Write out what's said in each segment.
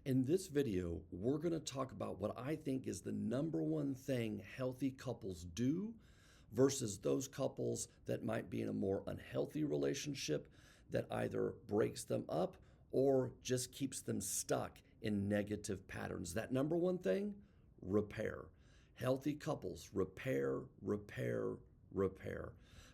In this video, we're going to talk about what I think is the number one thing healthy couples do versus those couples that might be in a more unhealthy relationship that either breaks them up or just keeps them stuck in negative patterns. That number one thing, repair. Healthy couples, repair, repair, repair.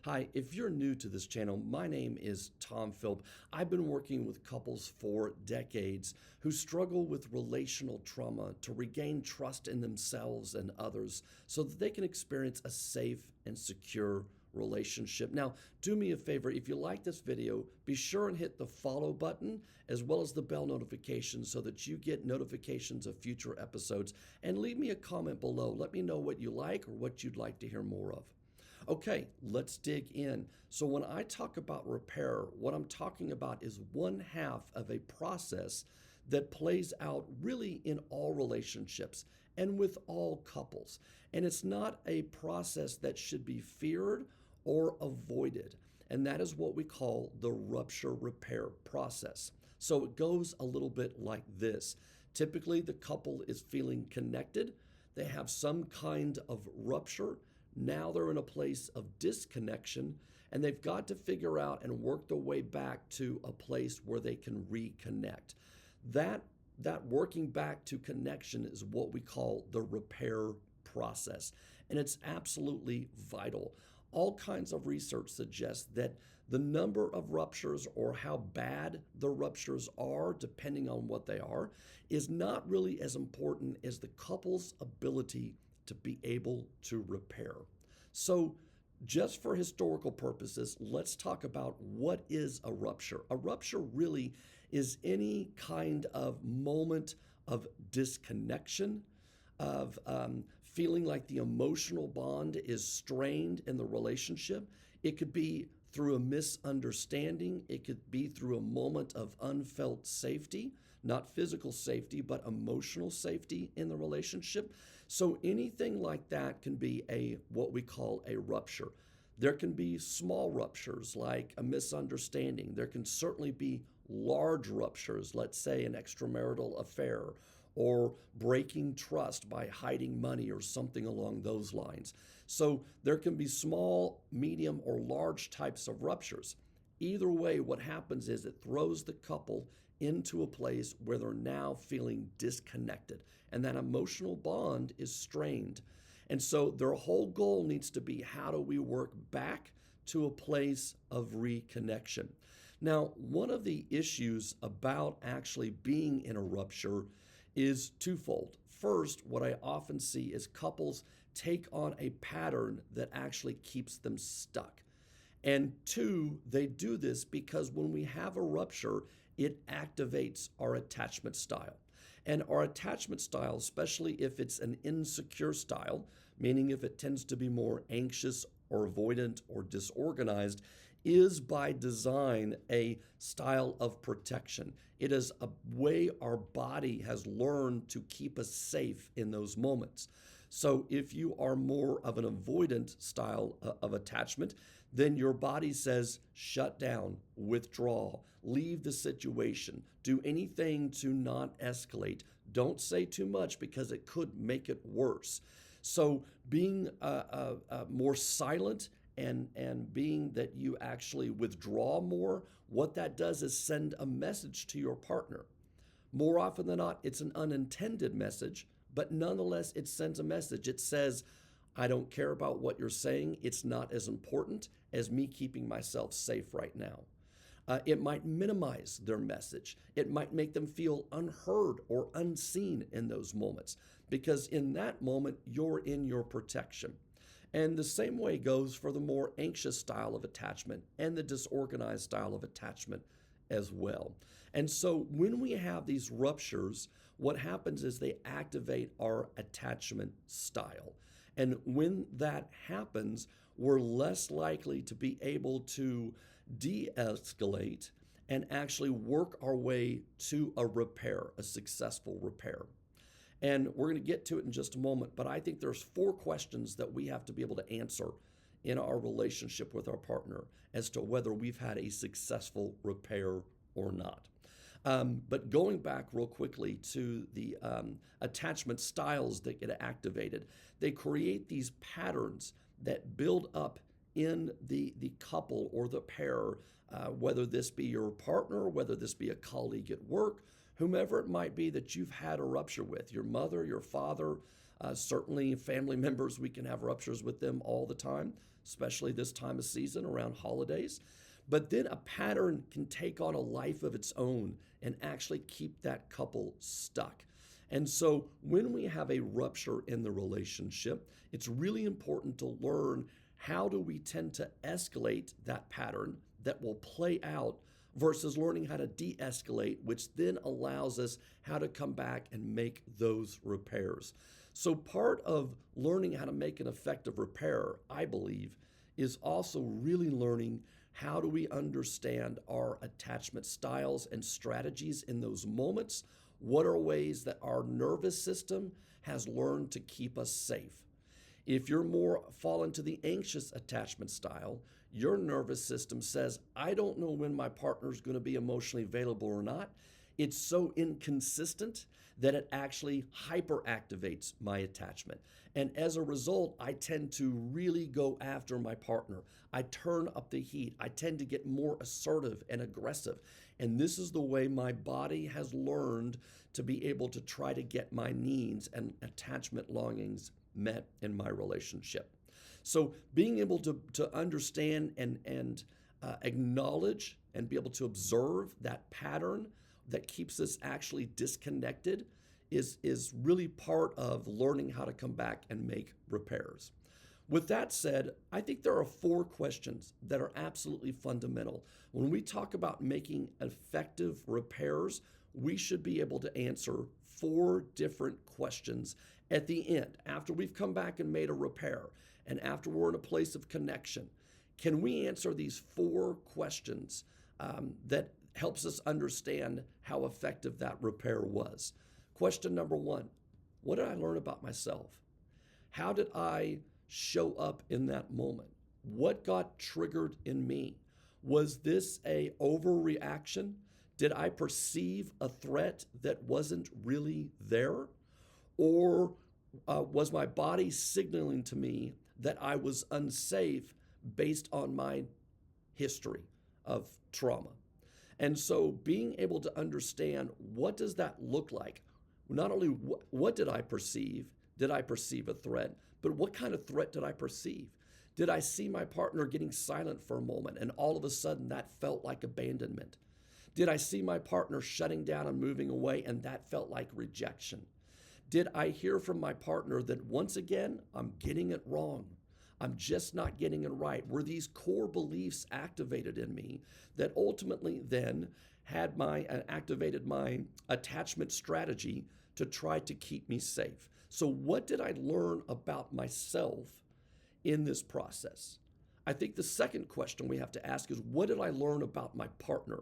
Hi, if you're new to this channel, my name is Tom Philp. I've been working with couples for decades who struggle with relational trauma to regain trust in themselves and others so that they can experience a safe and secure relationship. Now, do me a favor, if you like this video, be sure and hit the follow button as well as the bell notification so that you get notifications of future episodes, and leave me a comment below. Let me know what you like or what you'd like to hear more of. Okay, let's dig in. So when I talk about repair, what I'm talking about is one half of a process that plays out really in all relationships and with all couples. And it's not a process that should be feared or avoided. And that is what we call the rupture repair process. So it goes a little bit like this. Typically, the couple is feeling connected. They have some kind of rupture. Now they're in a place of disconnection, and they've got to figure out and work their way back to a place where they can reconnect. That working back to connection is what we call the repair process, and it's absolutely vital. All kinds of research suggests that the number of ruptures or how bad the ruptures are, depending on what they are, is not really as important as the couple's ability to be able to repair. So just for historical purposes, let's talk about what is a rupture. A rupture really is any kind of moment of disconnection, of feeling like the emotional bond is strained in the relationship. It could be through a misunderstanding. It could be through a moment of unfelt safety, not physical safety, but emotional safety in the relationship. So anything like that can be what we call a rupture. There can be small ruptures like a misunderstanding. There can certainly be large ruptures, let's say an extramarital affair, or breaking trust by hiding money or something along those lines. So there can be small, medium, or large types of ruptures. Either way, what happens is it throws the couple into a place where they're now feeling disconnected, and that emotional bond is strained. And so their whole goal needs to be, how do we work back to a place of reconnection? Now, one of the issues about actually being in a rupture is twofold. First, what I often see is couples take on a pattern that actually keeps them stuck. And two, they do this because when we have a rupture, it activates our attachment style. And our attachment style, especially if it's an insecure style, meaning if it tends to be more anxious or avoidant or disorganized, is by design a style of protection. It is a way our body has learned to keep us safe in those moments. So if you are more of an avoidant style of attachment, then your body says, shut down, withdraw, leave the situation, do anything to not escalate. Don't say too much because it could make it worse. So being more silent and being that you actually withdraw more, what that does is send a message to your partner. More often than not, it's an unintended message, but nonetheless, it sends a message. It says, I don't care about what you're saying. It's not as important as me keeping myself safe right now. It might minimize their message. It might make them feel unheard or unseen in those moments, because in that moment, you're in your protection. And the same way goes for the more anxious style of attachment and the disorganized style of attachment as well. And so when we have these ruptures, what happens is they activate our attachment style. And when that happens, we're less likely to be able to de-escalate and actually work our way to a repair, a successful repair. And we're going to get to it in just a moment, but I think there's 4 questions that we have to be able to answer in our relationship with our partner as to whether we've had a successful repair or not. But going back real quickly to the attachment styles that get activated, they create these patterns that build up in the couple or the pair, whether this be your partner, whether this be a colleague at work, whomever it might be that you've had a rupture with, your mother, your father, certainly family members, we can have ruptures with them all the time, especially this time of season around holidays. But then a pattern can take on a life of its own and actually keep that couple stuck. And so when we have a rupture in the relationship, it's really important to learn how do we tend to escalate that pattern that will play out versus learning how to de-escalate, which then allows us how to come back and make those repairs. So part of learning how to make an effective repair, I believe, is also really learning how do we understand our attachment styles and strategies in those moments. What are ways that our nervous system has learned to keep us safe? If you're more fall into the anxious attachment style, your nervous system says, I don't know when my partner's going to be emotionally available or not. It's so inconsistent that it actually hyperactivates my attachment. And as a result, I tend to really go after my partner. I turn up the heat. I tend to get more assertive and aggressive. And this is the way my body has learned to be able to try to get my needs and attachment longings met in my relationship. So being able to understand and acknowledge and be able to observe that pattern that keeps us actually disconnected is really part of learning how to come back and make repairs. With that said, I think there are 4 questions that are absolutely fundamental. When we talk about making effective repairs, we should be able to answer 4 different questions at the end, after we've come back and made a repair, and after we're in a place of connection. Can we answer these 4 questions that helps us understand how effective that repair was? Question number 1, what did I learn about myself? How did I show up in that moment? What got triggered in me? Was this a overreaction? Did I perceive a threat that wasn't really there? Or was my body signaling to me that I was unsafe based on my history of trauma? And so being able to understand what does that look like? Not only what did I perceive a threat, but what kind of threat did I perceive? Did I see my partner getting silent for a moment and all of a sudden that felt like abandonment? Did I see my partner shutting down and moving away and that felt like rejection? Did I hear from my partner that once again, I'm getting it wrong? I'm just not getting it right? Were these core beliefs activated in me that ultimately then had activated my attachment strategy to try to keep me safe? So what did I learn about myself in this process? I think the second question we have to ask is, what did I learn about my partner?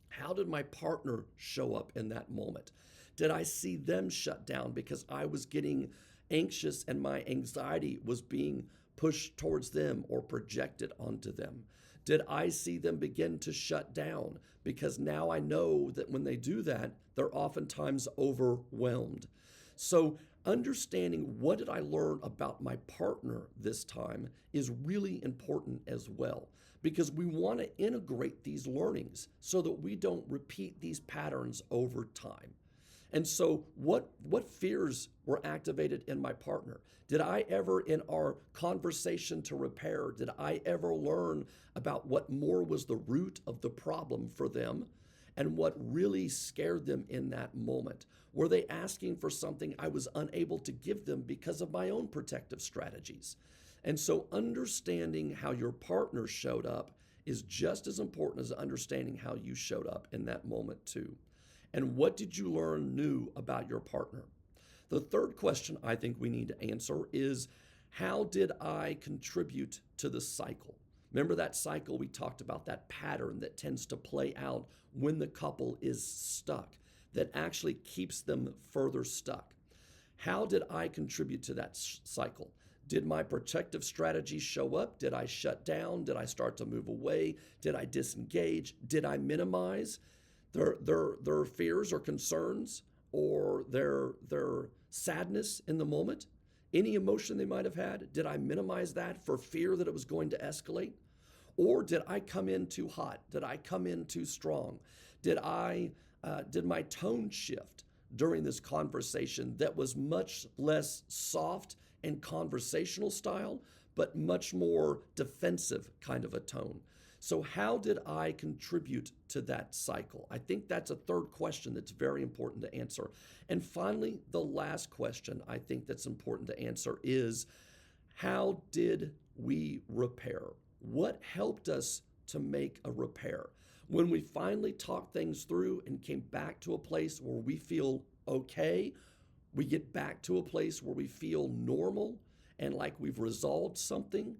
How did my partner show up in that moment? Did I see them shut down because I was getting anxious and my anxiety was being pushed towards them or projected onto them? Did I see them begin to shut down because now I know that when they do that, they're oftentimes overwhelmed? So understanding what did I learn about my partner this time is really important as well, because we want to integrate these learnings so that we don't repeat these patterns over time. And so what fears were activated in my partner? Did I ever, in our conversation to repair, did I ever learn about what more was the root of the problem for them and what really scared them in that moment? Were they asking for something I was unable to give them because of my own protective strategies? And so understanding how your partner showed up is just as important as understanding how you showed up in that moment too. And what did you learn new about your partner? The third question I think we need to answer is, how did I contribute to the cycle? Remember that cycle we talked about, that pattern that tends to play out when the couple is stuck, that actually keeps them further stuck. How did I contribute to that cycle? Did my protective strategies show up? Did I shut down? Did I start to move away? Did I disengage? Did I minimize? their fears or concerns or their sadness in the moment? Any emotion they might have had, did I minimize that for fear that it was going to escalate? Or did I come in too hot? Did I come in too strong? Did my tone shift during this conversation that was much less soft and conversational style, but much more defensive kind of a tone? So how did I contribute to that cycle? I think that's a third question that's very important to answer. And finally, the last question I think that's important to answer is, how did we repair? What helped us to make a repair? When we finally talked things through and came back to a place where we feel okay, we get back to a place where we feel normal and like we've resolved something,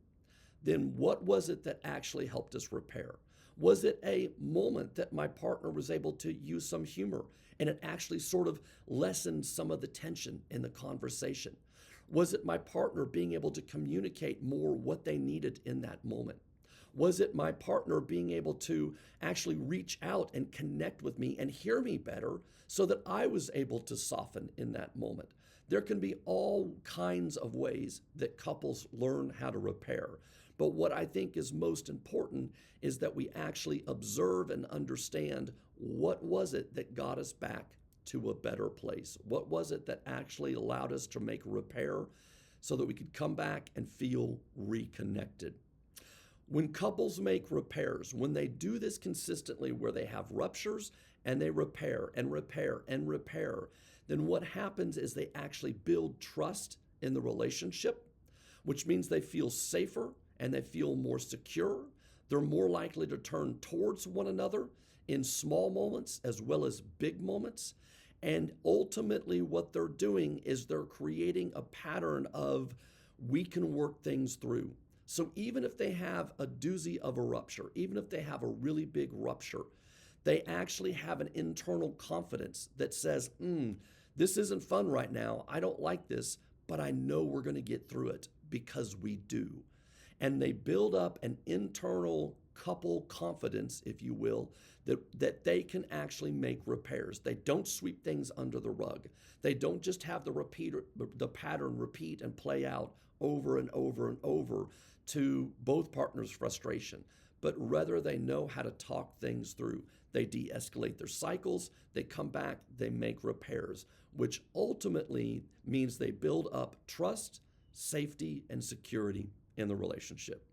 then what was it that actually helped us repair? Was it a moment that my partner was able to use some humor and it actually sort of lessened some of the tension in the conversation? Was it my partner being able to communicate more what they needed in that moment? Was it my partner being able to actually reach out and connect with me and hear me better so that I was able to soften in that moment? There can be all kinds of ways that couples learn how to repair. But what I think is most important is that we actually observe and understand, what was it that got us back to a better place? What was it that actually allowed us to make a repair so that we could come back and feel reconnected? When couples make repairs, when they do this consistently where they have ruptures and they repair and repair and repair, then what happens is they actually build trust in the relationship, which means they feel safer and they feel more secure. They're more likely to turn towards one another in small moments as well as big moments. And ultimately, what they're doing is they're creating a pattern of, we can work things through. So even if they have a doozy of a rupture, even if they have a really big rupture, they actually have an internal confidence that says, this isn't fun right now. I don't like this, but I know we're going to get through it because we do. And they build up an internal couple confidence, if you will, that they can actually make repairs. They don't sweep things under the rug. They don't just have the pattern repeat and play out over and over and over to both partners' frustration, but rather they know how to talk things through. They de-escalate their cycles, they come back, they make repairs, which ultimately means they build up trust, safety, and security in the relationship.